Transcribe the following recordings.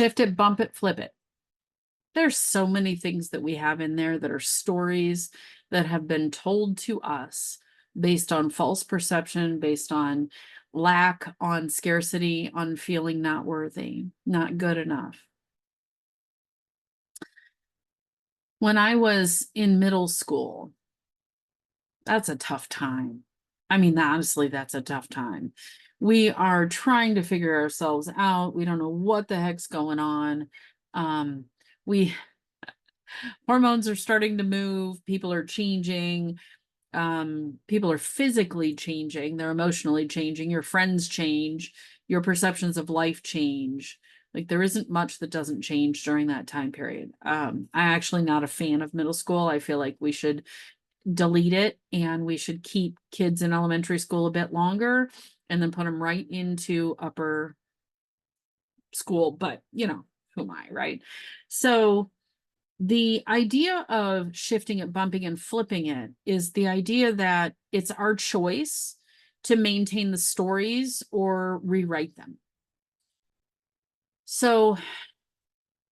shift it, bump it, flip it. There's so many things that we have in there that are stories that have been told to us based on false perception, based on lack, on scarcity, on feeling not worthy, not good enough. When I was in middle school, that's a tough time. I mean, honestly, that's a tough time. We are trying to figure ourselves out. We don't know what the heck's going on. We hormones are starting to move, people are changing, people are physically changing, they're emotionally changing, your friends change, your perceptions of life change. Like there isn't much that doesn't change during that time period. I'm actually not a fan of middle school. I feel like we should delete it and we should keep kids in elementary school a bit longer and then put them right into upper school. But you know, who am I, right? So the idea of shifting it, bumping and flipping it is the idea that it's our choice to maintain the stories or rewrite them. So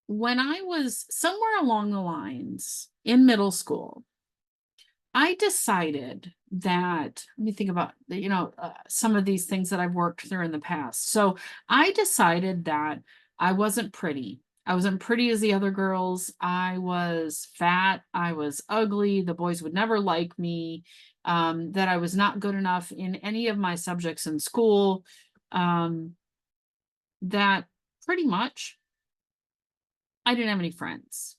when I was somewhere along the lines in middle school, I decided that, let me think about, some of these things that I've worked through in the past. So I decided that I wasn't pretty. I wasn't pretty as the other girls. I was fat. I was ugly. The boys would never like me. That I was not good enough in any of my subjects in school. That pretty much I didn't have any friends.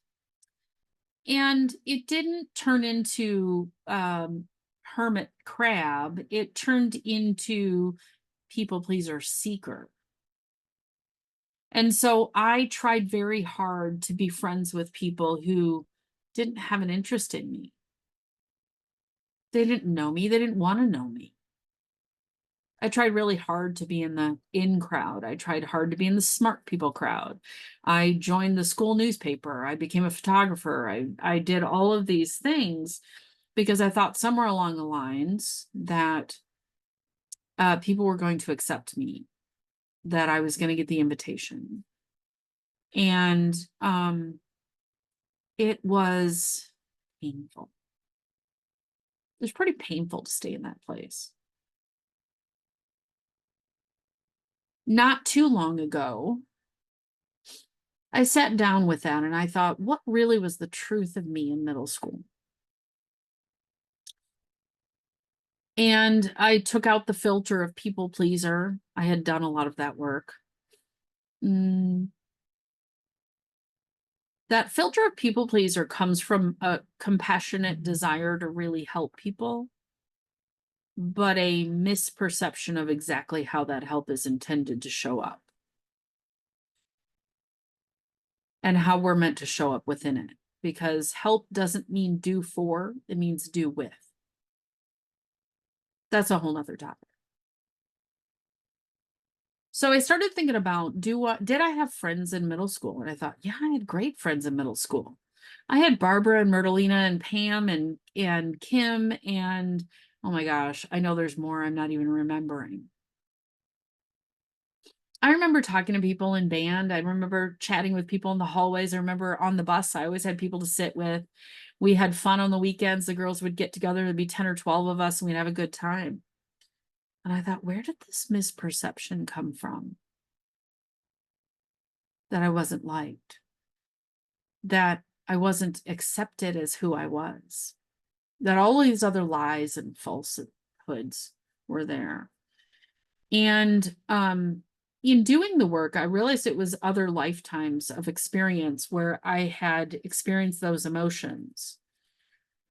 And it didn't turn into hermit crab. It turned into people pleaser seeker. And so I tried very hard to be friends with people who didn't have an interest in me. They didn't know me. They didn't want to know me. I tried really hard to be in the in crowd. I tried hard to be in the smart people crowd. I joined the school newspaper. I became a photographer. I did all of these things because I thought somewhere along the lines that people were going to accept me, that I was going to get the invitation. And it was painful. It was pretty painful to stay in that place. Not too long ago, I sat down with that and I thought, what really was the truth of me in middle school? And I took out the filter of people pleaser. I had done a lot of that work. That filter of people pleaser comes from a compassionate desire to really help people, but a misperception of exactly how that help is intended to show up and how we're meant to show up within it. Because help doesn't mean do for, it means do with. That's a whole nother topic. So I started thinking about, did I have friends in middle school? And I thought, yeah, I had great friends in middle school. I had Barbara and Myrtelina and Pam and Kim and, oh my gosh, I know there's more I'm not even remembering. I remember talking to people in band. I remember chatting with people in the hallways. I remember on the bus, I always had people to sit with. We had fun on the weekends. The girls would get together. There'd be 10 or 12 of us and we'd have a good time. And I thought, where did this misperception come from? That I wasn't liked, that I wasn't accepted as who I was, that all these other lies and falsehoods were there. And in doing the work, I realized it was other lifetimes of experience where I had experienced those emotions,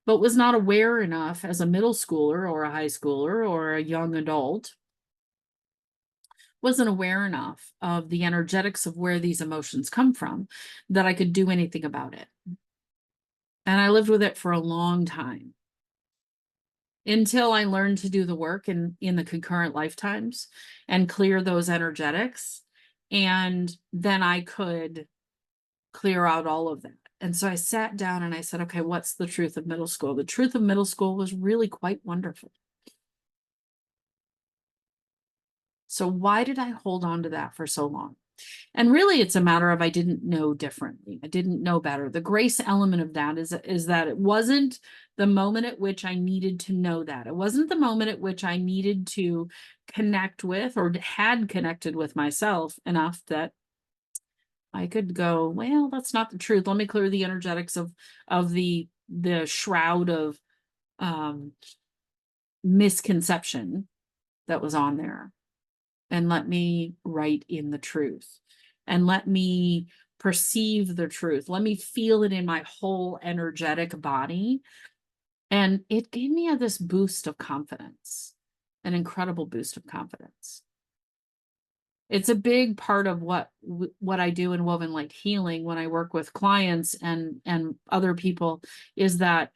but was not aware enough as a middle schooler or a high schooler or a young adult, wasn't aware enough of the energetics of where these emotions come from that I could do anything about it. And I lived with it for a long time until I learned to do the work in the concurrent lifetimes and clear those energetics. And then I could clear out all of that. And so I sat down and I said, okay, what's the truth of middle school? The truth of middle school was really quite wonderful. So why did I hold on to that for so long? And really, it's a matter of I didn't know differently. I didn't know better. The grace element of that is that it wasn't the moment at which I needed to know that. It wasn't the moment at which I needed to connect with or had connected with myself enough that I could go, well, that's not the truth. Let me clear the energetics of the shroud of um misconception that was on there, and let me write in the truth, and let me perceive the truth. Let me feel it in my whole energetic body. And it gave me this boost of confidence, an incredible boost of confidence. It's a big part of what I do in woven light healing when I work with clients and other people, is that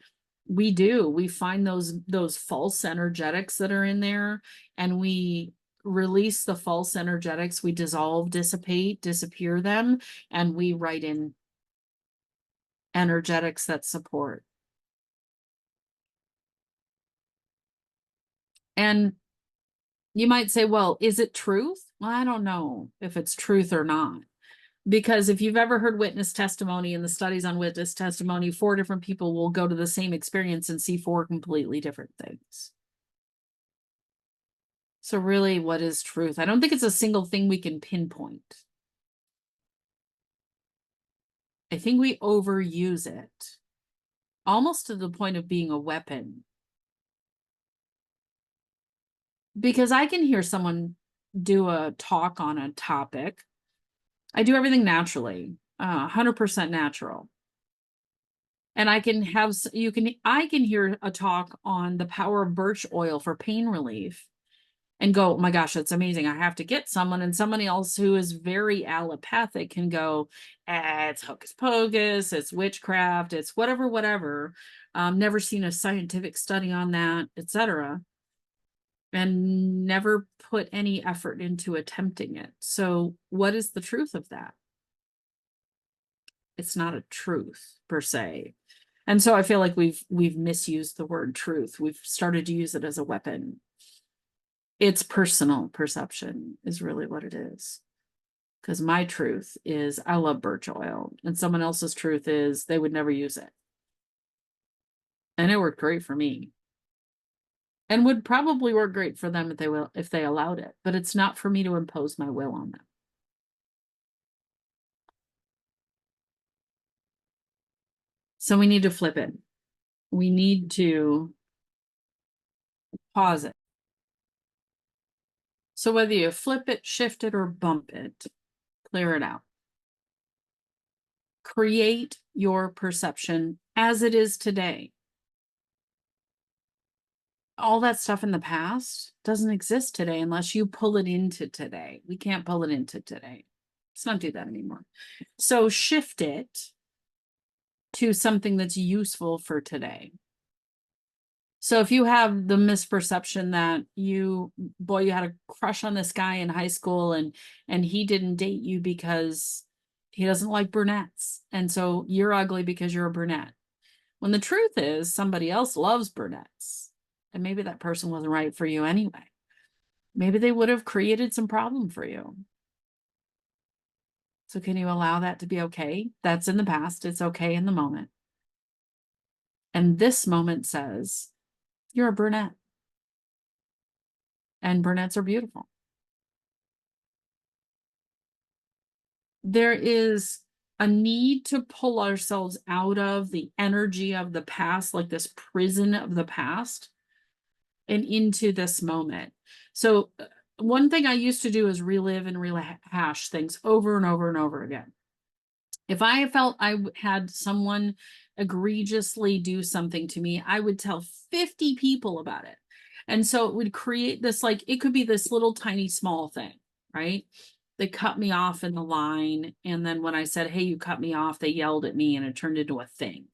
we find those false energetics that are in there, and we release the false energetics. We dissolve, dissipate, disappear them, and we write in energetics that support. And you might say, well, is it truth? Well, I don't know if it's truth or not. Because if you've ever heard witness testimony and the studies on witness testimony, 4 different people will go to the same experience and see 4 completely different things. So really, what is truth? I don't think it's a single thing we can pinpoint. I think we overuse it, almost to the point of being a weapon. Because I can hear someone do a talk on a topic. I do everything naturally, 100% natural. And I can hear a talk on the power of birch oil for pain relief and go, oh my gosh, that's amazing. I have to get someone. And somebody else who is very allopathic can go, it's hocus pocus, it's witchcraft, it's whatever. Never seen a scientific study on that, etc. And never put any effort into attempting it. So what is the truth of that? It's not a truth per se. And so I feel like we've misused the word truth. We've started to use it as a weapon. It's personal perception is really what it is. Because my truth is I love birch oil, and someone else's truth is they would never use it. And it worked great for me. And would probably work great for them if they allowed it. But it's not for me to impose my will on them. So we need to flip it. We need to pause it. So whether you flip it, shift it, or bump it, clear it out. Create your perception as it is today. All that stuff in the past doesn't exist today unless you pull it into today. We can't pull it into today. Let's not do that anymore. So shift it to something that's useful for today. So if you have the misperception that you had a crush on this guy in high school and he didn't date you because he doesn't like brunettes, and so you're ugly because you're a brunette. When the truth is somebody else loves brunettes, and maybe that person wasn't right for you anyway. Maybe they would have created some problem for you. So can you allow that to be okay? That's in the past. It's okay in the moment. And this moment says, you're a brunette. And brunettes are beautiful. There is a need to pull ourselves out of the energy of the past, like this prison of the past, and into this moment. So one thing I used to do is relive and rehash things over and over and over again. If I felt I had someone egregiously do something to me, I would tell 50 people about it. And so it would create this, like, it could be this little tiny small thing, right? They cut me off in the line. And then when I said, hey, you cut me off, they yelled at me and it turned into a thing.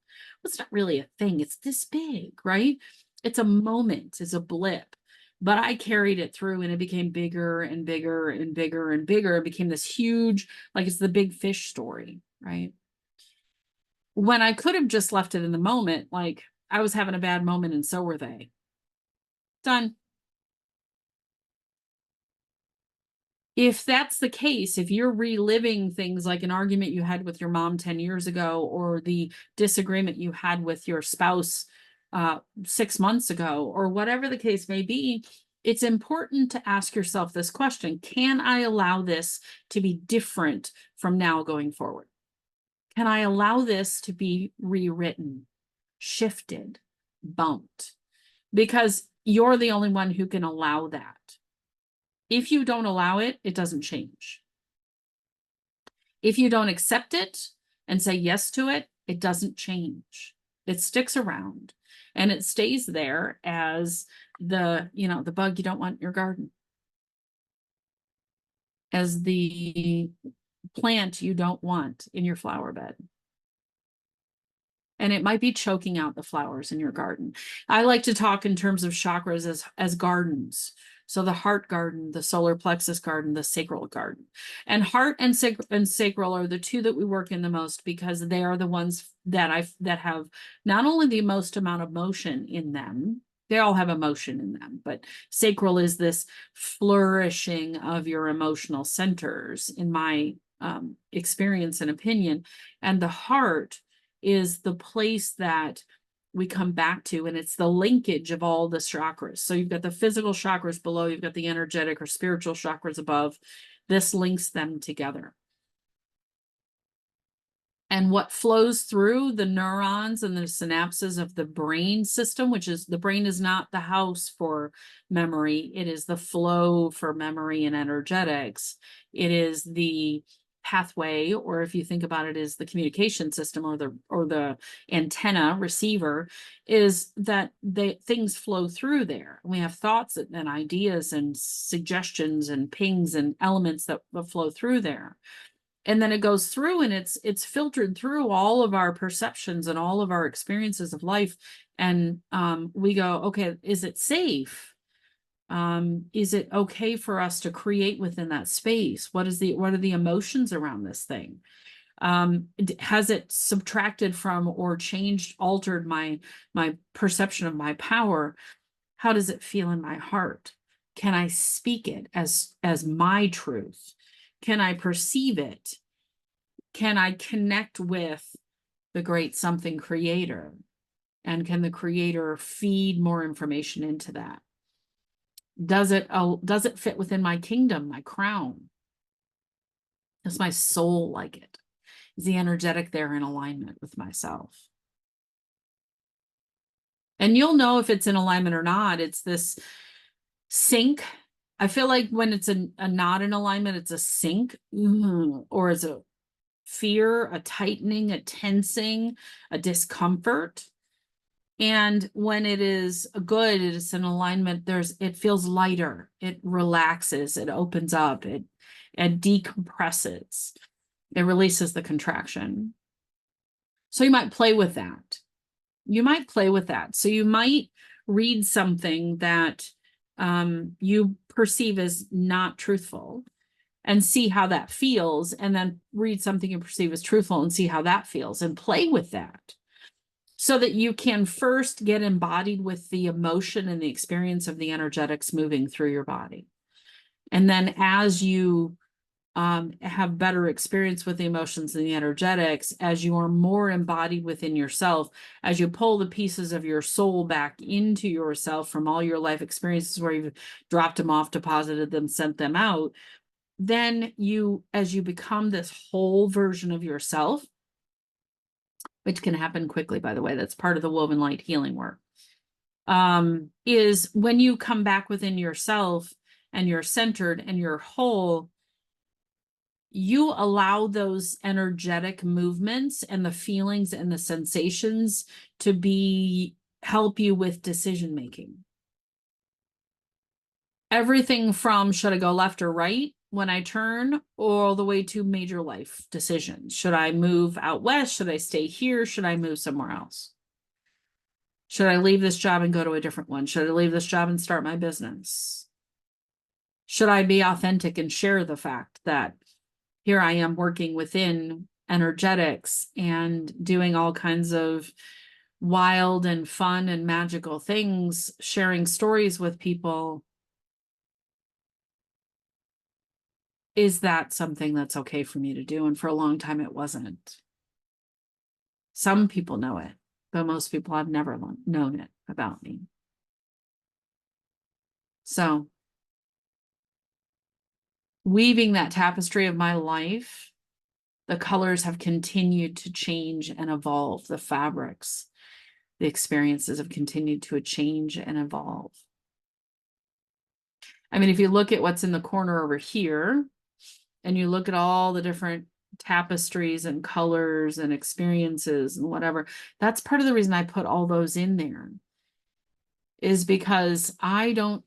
Well, it's not really a thing. It's this big, right? It's a moment, it's a blip. But I carried it through and it became bigger and bigger and bigger and bigger. It became this huge, like it's the big fish story, right? When I could have just left it in the moment, like I was having a bad moment and so were they. Done. If that's the case, if you're reliving things like an argument you had with your mom 10 years ago, or the disagreement you had with your spouse 6 months ago, or whatever the case may be, it's important to ask yourself this question: can I allow this to be different from now going forward? Can I allow this to be rewritten, shifted, bumped? Because you're the only one who can allow that. If you don't allow it, it doesn't change. If you don't accept it and say yes to it, it doesn't change. It sticks around and it stays there as the bug you don't want in your garden, as the plant you don't want in your flower bed. And it might be choking out the flowers in your garden. I like to talk in terms of chakras as gardens. So the heart garden, the solar plexus garden, the sacral garden. And heart and sacral are the two that we work in the most, because they are the ones that have not only the most amount of motion in them, they all have emotion in them, but sacral is this flourishing of your emotional centers, in my experience and opinion. And the heart is the place that we come back to, and it's the linkage of all the chakras. So you've got the physical chakras below, you've got the energetic or spiritual chakras above. This links them together. And what flows through the neurons and the synapses of the brain system, which is, the brain is not the house for memory, it is the flow for memory and energetics. It is the pathway, or if you think about it as the communication system, or the antenna receiver, is that things flow through there. We have thoughts and ideas and suggestions and pings and elements that flow through there. And then it goes through, and it's filtered through all of our perceptions and all of our experiences of life. And we go, okay, is it safe? Is it okay for us to create within that space? What are the emotions around this thing? Has it subtracted from or altered my perception of my power? How does it feel in my heart? Can I speak it as my truth? Can I perceive it? Can I connect with the great something creator? And can the creator feed more information into that? Does it fit within my kingdom, my crown? Does my soul like it? Is the energetic there in alignment with myself? And you'll know if it's in alignment or not. It's this sync. I feel like when it's a not in alignment, it's a sync, or it's a fear, a tightening, a tensing, a discomfort. And when it is good, it is in alignment, it feels lighter, it relaxes, it opens up, it decompresses, it releases the contraction. So you might play with that. So you might read something that you perceive as not truthful and see how that feels, and then read something you perceive as truthful and see how that feels, and play with that, so that you can first get embodied with the emotion and the experience of the energetics moving through your body. And then as you have better experience with the emotions and the energetics, as you are more embodied within yourself, as you pull the pieces of your soul back into yourself from all your life experiences where you've dropped them off, deposited them, sent them out, then as you become this whole version of yourself, which can happen quickly, by the way, that's part of the woven light healing work, is when you come back within yourself and you're centered and you're whole, you allow those energetic movements and the feelings and the sensations to help you with decision making. Everything from, should I go left or right when I turn, all the way to major life decisions. Should I move out west? Should I stay here? Should I move somewhere else? Should I leave this job and go to a different one? Should I leave this job and start my business? Should I be authentic and share the fact that here I am working within energetics and doing all kinds of wild and fun and magical things, sharing stories with people? is that something that's okay for me to do? And for a long time, it wasn't. Some people know it, but most people have never known it about me. So weaving that tapestry of my life, the colors have continued to change and evolve. The fabrics, the experiences have continued to change and evolve. I mean, if you look at what's in the corner over here, and you look at all the different tapestries and colors and experiences and whatever, that's part of the reason I put all those in there, is because I don't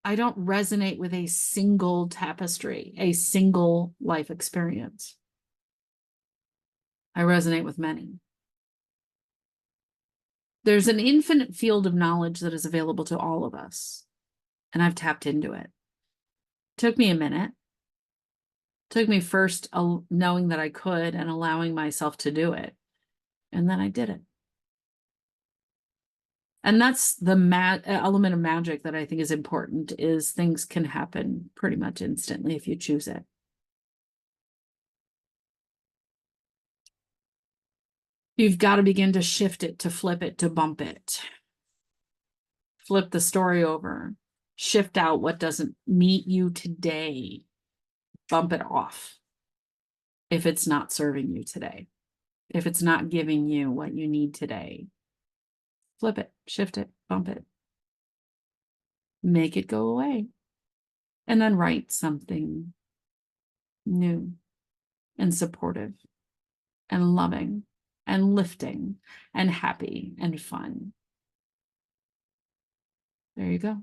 resonate with a single tapestry, a single life experience. I resonate with many. There's an infinite field of knowledge that is available to all of us, and I've tapped into it. Took me a minute. Took me first knowing that I could and allowing myself to do it, and then I did it. And that's the element of magic that I think is important, is things can happen pretty much instantly if you choose it. You've got to begin to shift it, to flip it, to bump it. Flip the story over. Shift out what doesn't meet you today. Bump it off if it's not serving you today. If it's not giving you what you need today. Flip it, shift it, bump it. Make it go away. And then write something new and supportive and loving and lifting and happy and fun. There you go.